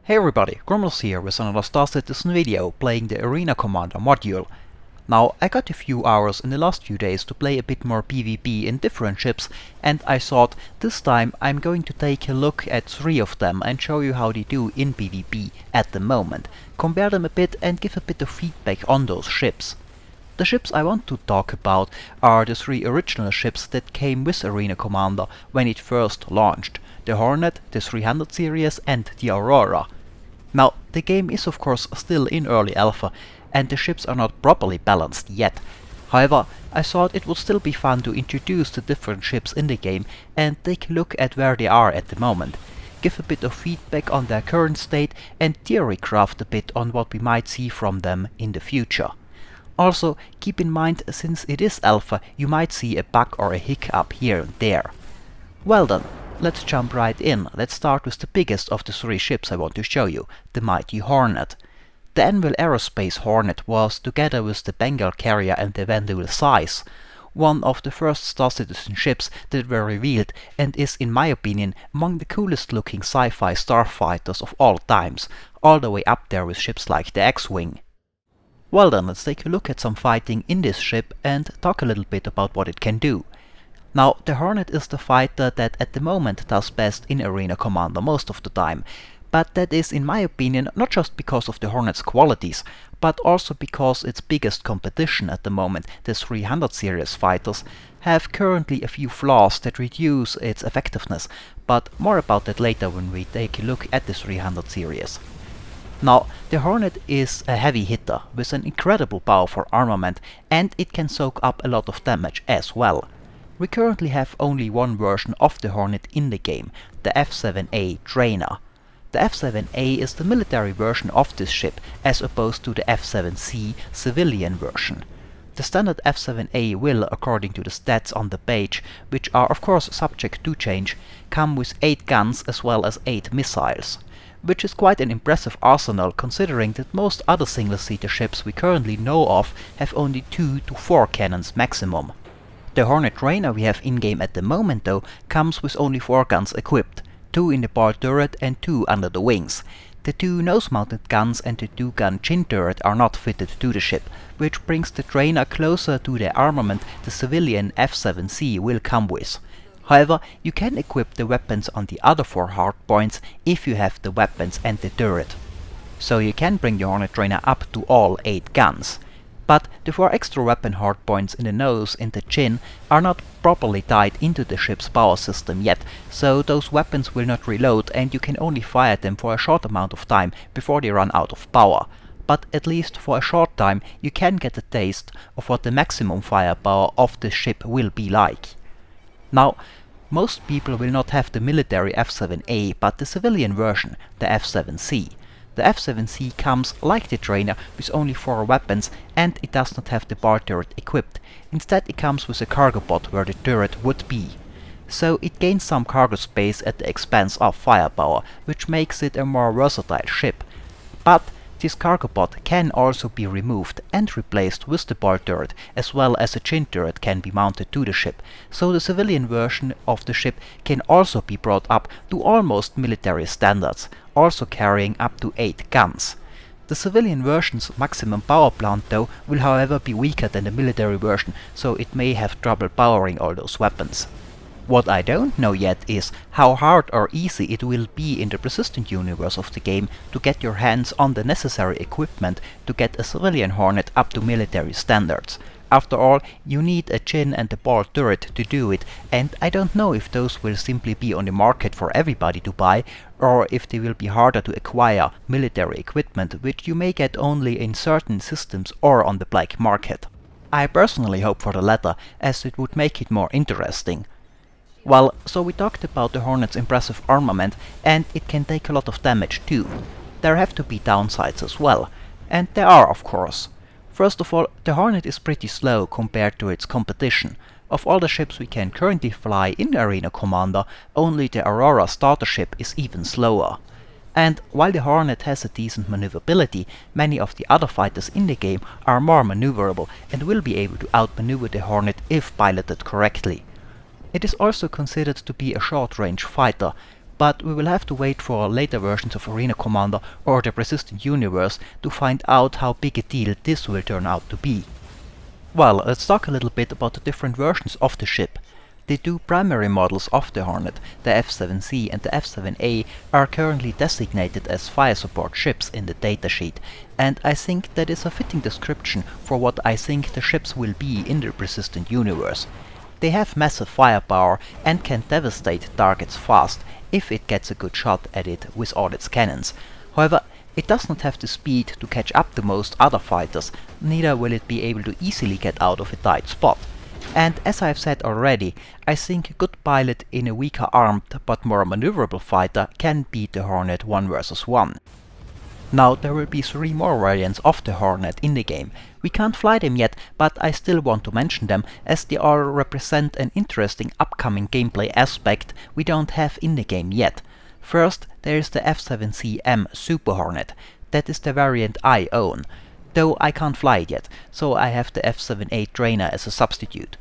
Hey everybody, Grumbles here with another Star Citizen video playing the Arena Commander module. Now, I got a few hours in the last few days to play a bit more PvP in different ships, and I thought this time I'm going to take a look at 3 of them and show you how they do in PvP at the moment, compare them a bit and give a bit of feedback on those ships. The ships I want to talk about are the 3 original ships that came with Arena Commander when it first launched: the Hornet, the 300 series and the Aurora. Now, the game is of course still in early alpha and the ships are not properly balanced yet. However, I thought it would still be fun to introduce the different ships in the game and take a look at where they are at the moment, give a bit of feedback on their current state and theory craft a bit on what we might see from them in the future. Also, keep in mind, since it is alpha, you might see a bug or a hiccup here and there. Well then, let's jump right in. Let's start with the biggest of the 3 ships I want to show you, the mighty Hornet. The Anvil Aerospace Hornet was, together with the Bengal carrier and the Anvil size, one of the first Star Citizen ships that were revealed and is, in my opinion, among the coolest looking sci-fi starfighters of all times, all the way up there with ships like the X-Wing. Well then, let's take a look at some fighting in this ship and talk a little bit about what it can do. Now, the Hornet is the fighter that at the moment does best in Arena Commander most of the time, but that is, in my opinion, not just because of the Hornet's qualities, but also because its biggest competition at the moment, the 300 series fighters, have currently a few flaws that reduce its effectiveness, but more about that later when we take a look at the 300 series. Now, the Hornet is a heavy hitter with an incredible power for armament, and it can soak up a lot of damage as well. We currently have only one version of the Hornet in the game, the F7A Trainer. The F7A is the military version of this ship, as opposed to the F7C civilian version. The standard F7A will, according to the stats on the page, which are of course subject to change, come with 8 guns as well as 8 missiles, which is quite an impressive arsenal considering that most other single-seater ships we currently know of have only 2 to 4 cannons maximum. The Hornet Trainer we have in-game at the moment though comes with only 4 guns equipped, 2 in the bar turret and 2 under the wings. The 2 nose-mounted guns and the 2-gun chin turret are not fitted to the ship, which brings the Trainer closer to the armament the civilian F7C will come with. However, you can equip the weapons on the other 4 hardpoints if you have the weapons and the turret. So you can bring the Hornet Trainer up to all 8 guns. But the 4 extra weapon hardpoints in the nose and the chin are not properly tied into the ship's power system yet, so those weapons will not reload and you can only fire them for a short amount of time before they run out of power. But at least for a short time you can get a taste of what the maximum firepower of the ship will be like. Now, most people will not have the military F7A but the civilian version, the F7C. The F7C comes, like the Trainer, with only 4 weapons and it does not have the bar turret equipped. Instead it comes with a cargo pod where the turret would be. So it gains some cargo space at the expense of firepower, which makes it a more versatile ship. But this cargo pod can also be removed and replaced with the bar turret, as well as a chin turret can be mounted to the ship, so the civilian version of the ship can also be brought up to almost military standards, also carrying up to 8 guns. The civilian version's maximum power plant though will however be weaker than the military version, so it may have trouble powering all those weapons. What I don't know yet is how hard or easy it will be in the persistent universe of the game to get your hands on the necessary equipment to get a civilian Hornet up to military standards. After all, you need a chin and a bar turret to do it, and I don't know if those will simply be on the market for everybody to buy, or if they will be harder to acquire military equipment which you may get only in certain systems or on the black market. I personally hope for the latter, as it would make it more interesting. Well, so we talked about the Hornet's impressive armament, and it can take a lot of damage too. There have to be downsides as well, and there are of course. First of all, the Hornet is pretty slow compared to its competition. Of all the ships we can currently fly in Arena Commander, only the Aurora starter ship is even slower. And while the Hornet has a decent maneuverability, many of the other fighters in the game are more maneuverable and will be able to outmaneuver the Hornet if piloted correctly. It is also considered to be a short-range fighter, but we will have to wait for later versions of Arena Commander or the Persistent Universe to find out how big a deal this will turn out to be. Well, let's talk a little bit about the different versions of the ship. The two primary models of the Hornet, the F7C and the F7A, are currently designated as fire support ships in the datasheet, and I think that is a fitting description for what I think the ships will be in the Persistent Universe. They have massive firepower and can devastate targets fast if it gets a good shot at it with all its cannons. However, it does not have the speed to catch up to most other fighters, neither will it be able to easily get out of a tight spot. And as I've said already, I think a good pilot in a weaker armed but more maneuverable fighter can beat the Hornet 1 vs 1. Now there will be 3 more variants of the Hornet in the game. We can't fly them yet, but I still want to mention them as they all represent an interesting upcoming gameplay aspect we don't have in the game yet. First, there is the F7CM Super Hornet. That is the variant I own, though I can't fly it yet, so I have the F7A trainer as a substitute.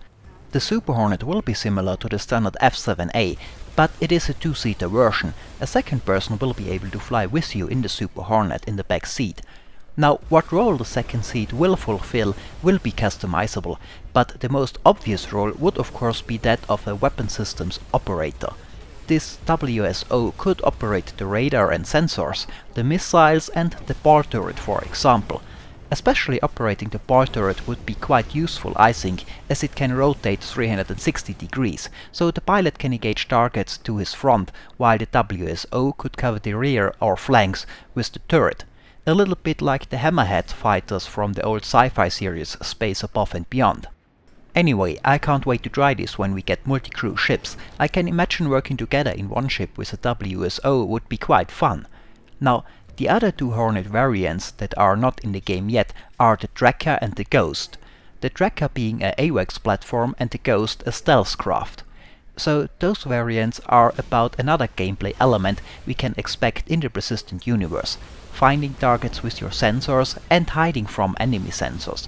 The Super Hornet will be similar to the standard F7A, but it is a 2-seater version. A second person will be able to fly with you in the Super Hornet in the back seat. Now, what role the second seat will fulfill will be customizable, but the most obvious role would of course be that of a weapon systems operator. This WSO could operate the radar and sensors, the missiles and the ball turret for example. Especially operating the ball turret would be quite useful, I think, as it can rotate 360 degrees, so the pilot can engage targets to his front, while the WSO could cover the rear or flanks with the turret. A little bit like the Hammerhead fighters from the old sci-fi series Space Above and Beyond. Anyway, I can't wait to try this when we get multi-crew ships. I can imagine working together in one ship with a WSO would be quite fun. Now, the other 2 Hornet variants that are not in the game yet are the Tracker and the Ghost. The Tracker being a AWACS platform and the Ghost a stealth craft. So those variants are about another gameplay element we can expect in the Persistent Universe, finding targets with your sensors and hiding from enemy sensors.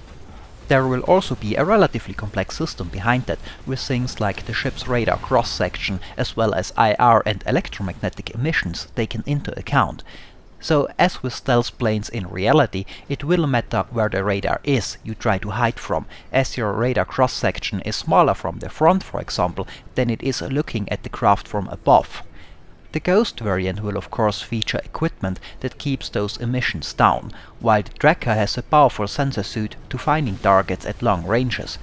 There will also be a relatively complex system behind that, with things like the ship's radar cross-section as well as IR and electromagnetic emissions taken into account. So, as with stealth planes in reality, it will matter where the radar is you try to hide from, as your radar cross-section is smaller from the front, for example, than it is looking at the craft from above. The Ghost variant will of course feature equipment that keeps those emissions down, while the Tracker has a powerful sensor suit to finding targets at long ranges.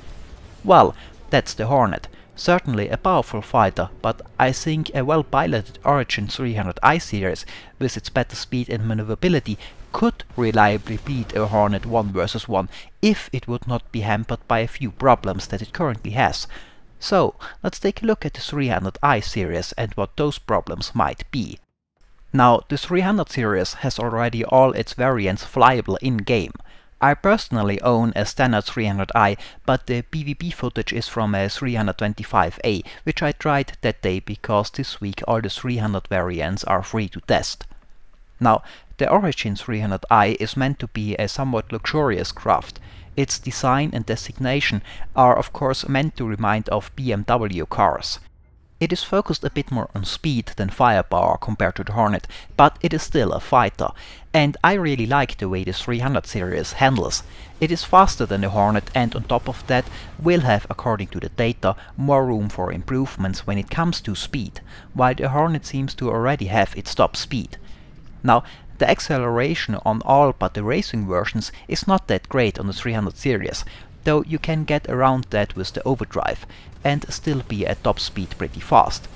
Well, that's the Hornet. Certainly a powerful fighter, but I think a well-piloted Origin 300i series with its better speed and maneuverability could reliably beat a Hornet 1 vs 1 if it would not be hampered by a few problems that it currently has. So, let's take a look at the 300i series and what those problems might be. Now, the 300 series has already all its variants flyable in-game. I personally own a standard 300i, but the PvP footage is from a 325A, which I tried that day because this week all the 300 variants are free to test. Now, the Origin 300i is meant to be a somewhat luxurious craft. Its design and designation are of course meant to remind of BMW cars. It is focused a bit more on speed than firepower compared to the Hornet, but it is still a fighter, and I really like the way the 300 series handles. It is faster than the Hornet and on top of that will have, according to the data, more room for improvements when it comes to speed, while the Hornet seems to already have its top speed. Now, the acceleration on all but the racing versions is not that great on the 300 series, though you can get around that with the overdrive and still be at top speed pretty fast.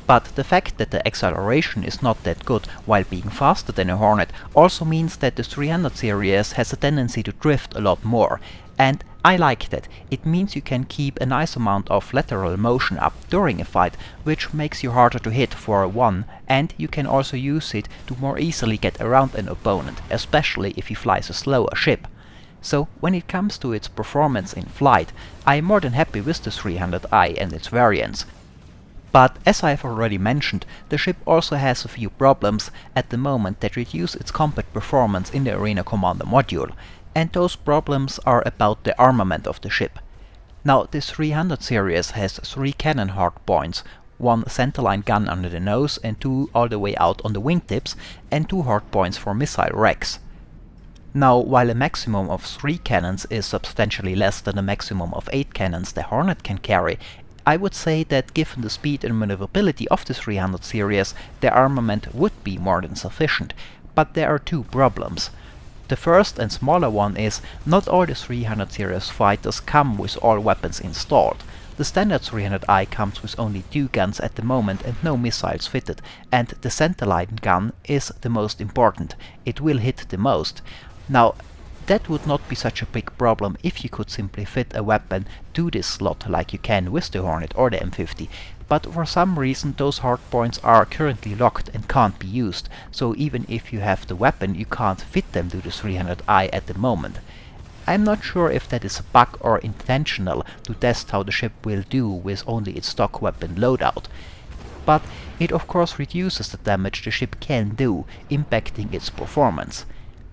But the fact that the acceleration is not that good while being faster than a Hornet also means that the 300 series has a tendency to drift a lot more, and I like that. It means you can keep a nice amount of lateral motion up during a fight, which makes you harder to hit for one, and you can also use it to more easily get around an opponent, especially if he flies a slower ship. So when it comes to its performance in flight, I am more than happy with the 300i and its variants. But as I have already mentioned, the ship also has a few problems at the moment that reduce its combat performance in the Arena Commander module, and those problems are about the armament of the ship. Now, this 300 series has 3 cannon hardpoints, one centerline gun under the nose and 2 all the way out on the wingtips, and 2 hardpoints for missile racks. Now, while a maximum of 3 cannons is substantially less than a maximum of 8 cannons the Hornet can carry, I would say that given the speed and maneuverability of the 300 series, the armament would be more than sufficient. But there are 2 problems. The first and smaller one is, not all the 300 series fighters come with all weapons installed. The standard 300i comes with only 2 guns at the moment and no missiles fitted, and the centerline gun is the most important. It will hit the most. Now, that would not be such a big problem if you could simply fit a weapon to this slot like you can with the Hornet or the M50, but for some reason those hardpoints are currently locked and can't be used, so even if you have the weapon you can't fit them to the 300i at the moment. I'm not sure if that is a bug or intentional to test how the ship will do with only its stock weapon loadout, but it of course reduces the damage the ship can do, impacting its performance.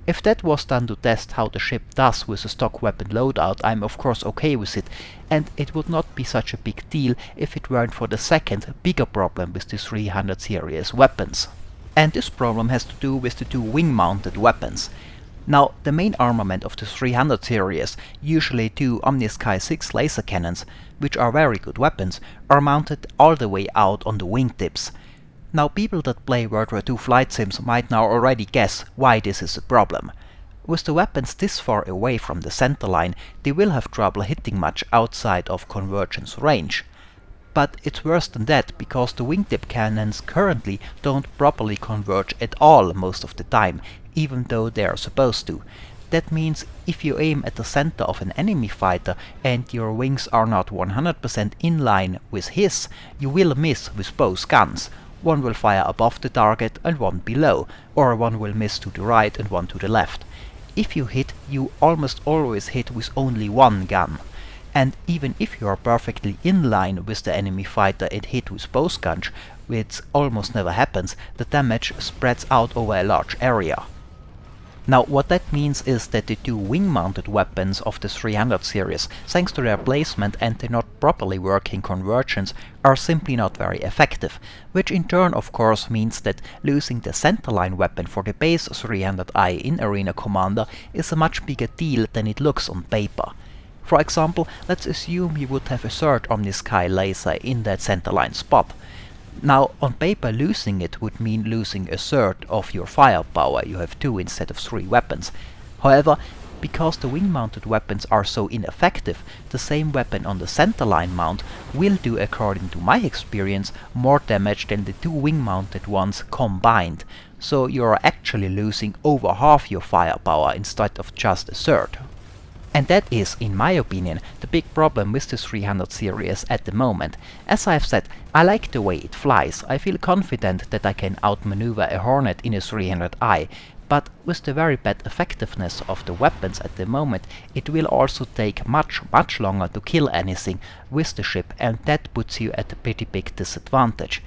If that was done to test how the ship does with a stock weapon loadout, I'm of course okay with it, and it would not be such a big deal if it weren't for the second, bigger problem with the 300 series weapons. And this problem has to do with the 2 wing-mounted weapons. Now, the main armament of the 300 series, usually 2 Omnisky 6 laser cannons, which are very good weapons, are mounted all the way out on the wingtips. Now, people that play World War II flight sims might now already guess why this is a problem. With the weapons this far away from the centerline, they will have trouble hitting much outside of convergence range. But it's worse than that, because the wingtip cannons currently don't properly converge at all most of the time, even though they are supposed to. That means if you aim at the center of an enemy fighter and your wings are not 100% in line with his, you will miss with both guns. One will fire above the target and one below, or one will miss to the right and one to the left. If you hit, you almost always hit with only one gun. And even if you are perfectly in line with the enemy fighter and hit with both guns, which almost never happens, the damage spreads out over a large area. Now, what that means is that the 2 wing-mounted weapons of the 300 series, thanks to their placement and the not properly working convergence, are simply not very effective, which in turn of course means that losing the centerline weapon for the base 300i in Arena Commander is a much bigger deal than it looks on paper. For example, let's assume you would have a third Omnisky laser in that centerline spot. Now, on paper losing it would mean losing a third of your firepower. You have 2 instead of 3 weapons. However, because the wing-mounted weapons are so ineffective, the same weapon on the centerline mount will do, according to my experience, more damage than the 2 wing-mounted ones combined. So you are actually losing over half your firepower instead of just a third. And that is, in my opinion, the big problem with the 300 series at the moment. As I've said, I like the way it flies. I feel confident that I can outmaneuver a Hornet in a 300i, but with the very bad effectiveness of the weapons at the moment, it will also take much longer to kill anything with the ship, and that puts you at a pretty big disadvantage.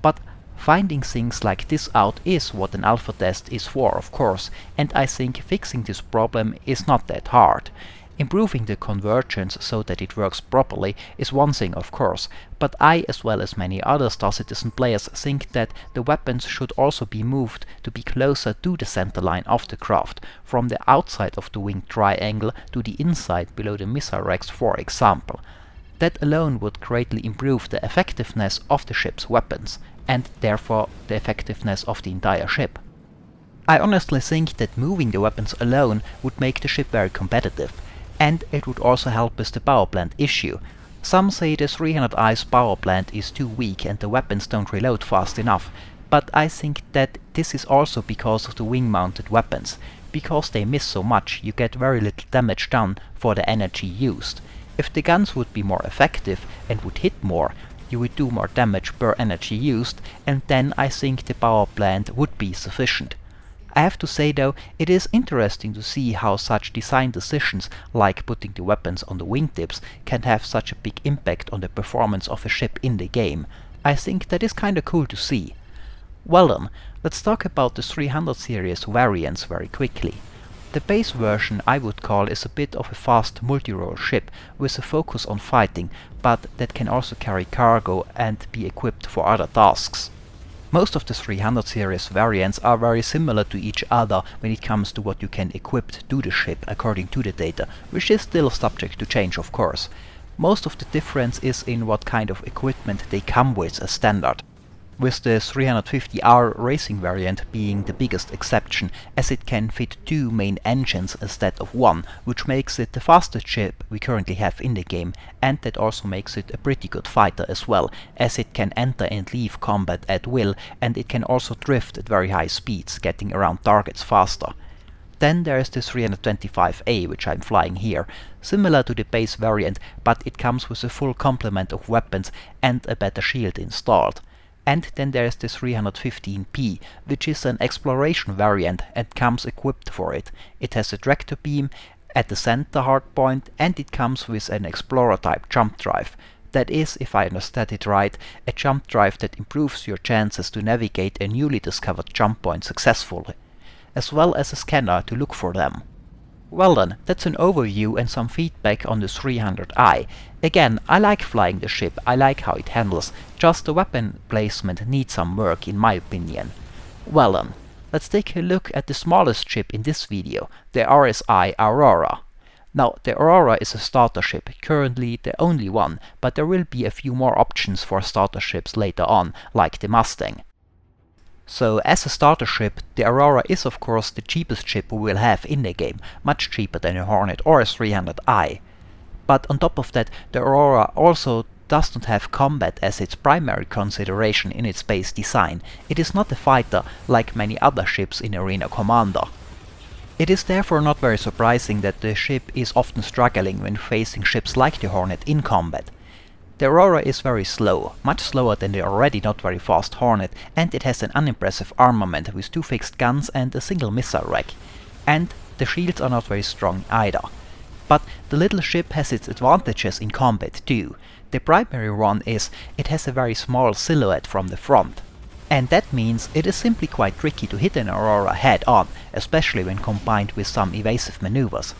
But finding things like this out is what an alpha test is for, of course, and I think fixing this problem is not that hard. Improving the convergence so that it works properly is one thing, of course, but I, as well as many other Star Citizen players, think that the weapons should also be moved to be closer to the center line of the craft, from the outside of the wing triangle to the inside below the missile racks, for example. That alone would greatly improve the effectiveness of the ship's weapons, and therefore the effectiveness of the entire ship. I honestly think that moving the weapons alone would make the ship very competitive, and it would also help with the power plant issue. Some say the 300i's power plant is too weak and the weapons don't reload fast enough, but I think that this is also because of the wing-mounted weapons. Because they miss so much, you get very little damage done for the energy used. If the guns would be more effective and would hit more, you would do more damage per energy used, and then I think the power plant would be sufficient. I have to say though, it is interesting to see how such design decisions, like putting the weapons on the wingtips, can have such a big impact on the performance of a ship in the game. I think that is kinda cool to see. Well then, let's talk about the 300 series variants very quickly. The base version I would call is a bit of a fast multi-role ship with a focus on fighting, but that can also carry cargo and be equipped for other tasks. Most of the 300 series variants are very similar to each other when it comes to what you can equip to the ship according to the data, which is still subject to change of course. Most of the difference is in what kind of equipment they come with as standard, with the 350R racing variant being the biggest exception, as it can fit 2 main engines instead of 1, which makes it the fastest ship we currently have in the game, and that also makes it a pretty good fighter as well, as it can enter and leave combat at will, and it can also drift at very high speeds, getting around targets faster. Then there is the 325A, which I'm flying here, similar to the base variant, but it comes with a full complement of weapons and a better shield installed. And then there is the 315P, which is an exploration variant and comes equipped for it. It has a tractor beam at the center hardpoint, and it comes with an explorer type jump drive. That is, if I understand it right, a jump drive that improves your chances to navigate a newly discovered jump point successfully, as well as a scanner to look for them. Well then, that's an overview and some feedback on the 300i. Again, I like flying the ship, I like how it handles, just the weapon placement needs some work in my opinion. Well then, let's take a look at the smallest ship in this video, the RSI Aurora. Now, the Aurora is a starter ship, currently the only one, but there will be a few more options for starter ships later on, like the Mustang. So as a starter ship, the Aurora is of course the cheapest ship we will have in the game, much cheaper than a Hornet or a 300i. But on top of that, the Aurora also does not have combat as its primary consideration in its base design. It is not a fighter like many other ships in Arena Commander. It is therefore not very surprising that the ship is often struggling when facing ships like the Hornet in combat. The Aurora is very slow, much slower than the already not very fast Hornet, and it has an unimpressive armament with 2 fixed guns and a single missile rack. And the shields are not very strong either. But the little ship has its advantages in combat too. The primary one is it has a very small silhouette from the front. And that means it is simply quite tricky to hit an Aurora head on, especially when combined with some evasive maneuvers.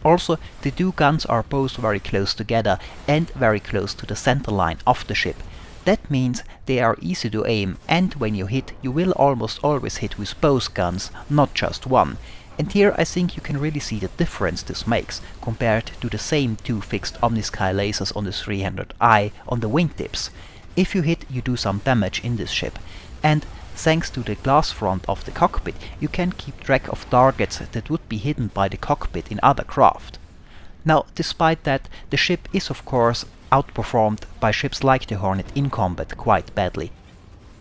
Also, the 2 guns are both very close together and very close to the center line of the ship. That means they are easy to aim, and when you hit, you will almost always hit with both guns, not just one. And here I think you can really see the difference this makes, compared to the same 2 fixed Omnisky lasers on the 300i on the wingtips. If you hit, you do some damage in this ship. And thanks to the glass front of the cockpit, you can keep track of targets that would be hidden by the cockpit in other craft. Now, despite that, the ship is of course outperformed by ships like the Hornet in combat quite badly.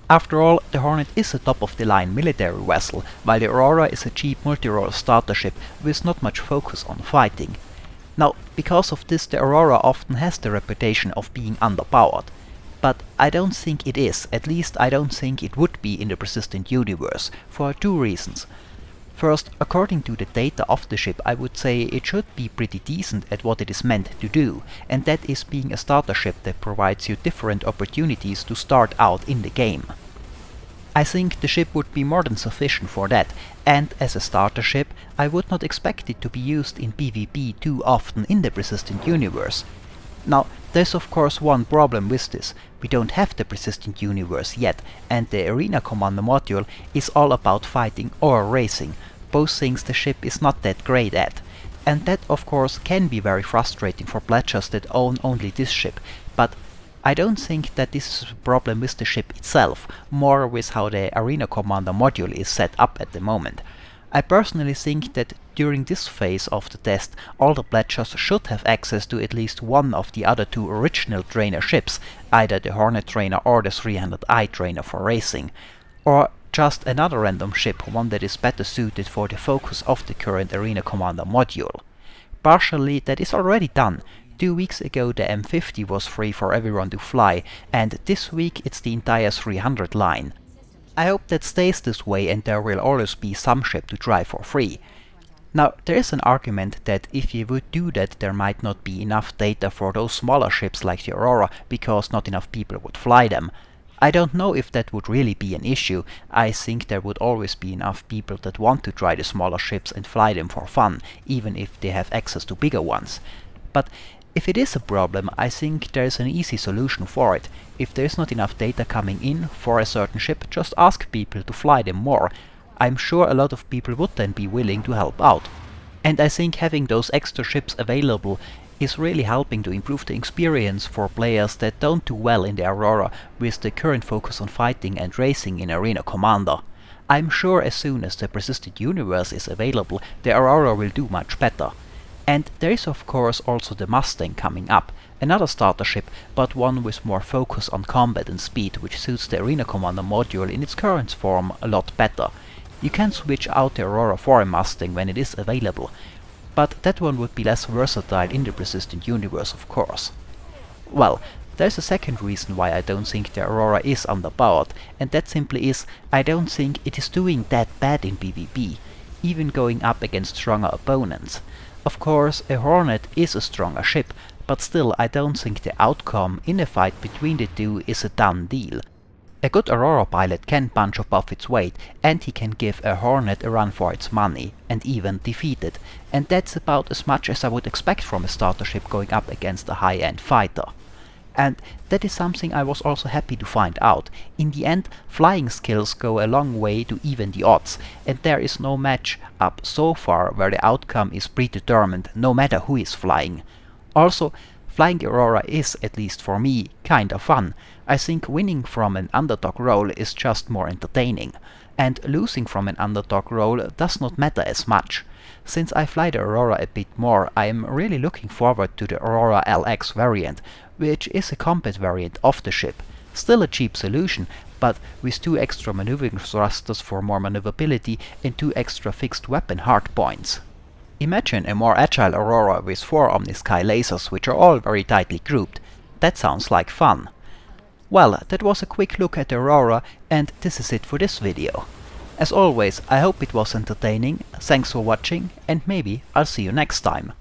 After all, the Hornet is a top-of-the-line military vessel, while the Aurora is a cheap multi-role starter ship with not much focus on fighting. Now, because of this, the Aurora often has the reputation of being underpowered. But I don't think it is, at least I don't think it would be in the persistent universe, for 2 reasons. First, according to the data of the ship, I would say it should be pretty decent at what it is meant to do, and that is being a starter ship that provides you different opportunities to start out in the game. I think the ship would be more than sufficient for that, and as a starter ship, I would not expect it to be used in PvP too often in the persistent universe. Now, there's of course one problem with this. We don't have the persistent universe yet, and the Arena Commander module is all about fighting or racing, both things the ship is not that great at. And that of course can be very frustrating for pledgers that own only this ship, but I don't think that this is a problem with the ship itself, more with how the Arena Commander module is set up at the moment. I personally think that during this phase of the test, all the pledgers should have access to at least one of the other 2 original trainer ships, either the Hornet trainer or the 300i trainer for racing, or just another random ship, one that is better suited for the focus of the current Arena Commander module. Partially that is already done. 2 weeks ago the M50 was free for everyone to fly, and this week it's the entire 300 line. I hope that stays this way and there will always be some ship to try for free. Now, there is an argument that if you would do that, there might not be enough data for those smaller ships like the Aurora, because not enough people would fly them. I don't know if that would really be an issue. I think there would always be enough people that want to try the smaller ships and fly them for fun, even if they have access to bigger ones. But if it is a problem, I think there is an easy solution for it. If there is not enough data coming in for a certain ship, just ask people to fly them more. I'm sure a lot of people would then be willing to help out. And I think having those extra ships available is really helping to improve the experience for players that don't do well in the Aurora with the current focus on fighting and racing in Arena Commander. I'm sure as soon as the Persistent Universe is available, the Aurora will do much better. And there is of course also the Mustang coming up, another starter ship, but one with more focus on combat and speed, which suits the Arena Commander module in its current form a lot better. You can switch out the Aurora for a Mustang when it is available, but that one would be less versatile in the Persistent Universe of course. Well, there's a second reason why I don't think the Aurora is underpowered, and that simply is I don't think it is doing that bad in PvP, even going up against stronger opponents. Of course, a Hornet is a stronger ship, but still I don't think the outcome in a fight between the two is a done deal. A good Aurora pilot can punch above its weight, and he can give a Hornet a run for its money, and even defeat it, and that's about as much as I would expect from a starter ship going up against a high-end fighter. And that is something I was also happy to find out. In the end, flying skills go a long way to even the odds, and there is no match up so far where the outcome is predetermined, no matter who is flying. Also, flying the Aurora is, at least for me, kinda fun. I think winning from an underdog role is just more entertaining, and losing from an underdog role does not matter as much. Since I fly the Aurora a bit more, I am really looking forward to the Aurora LX variant, which is a combat variant of the ship. Still a cheap solution, but with 2 extra maneuvering thrusters for more maneuverability and 2 extra fixed weapon hardpoints. Imagine a more agile Aurora with 4 Omni-Sky lasers, which are all very tightly grouped. That sounds like fun. Well, that was a quick look at the Aurora, and this is it for this video. As always, I hope it was entertaining, thanks for watching, and maybe I'll see you next time.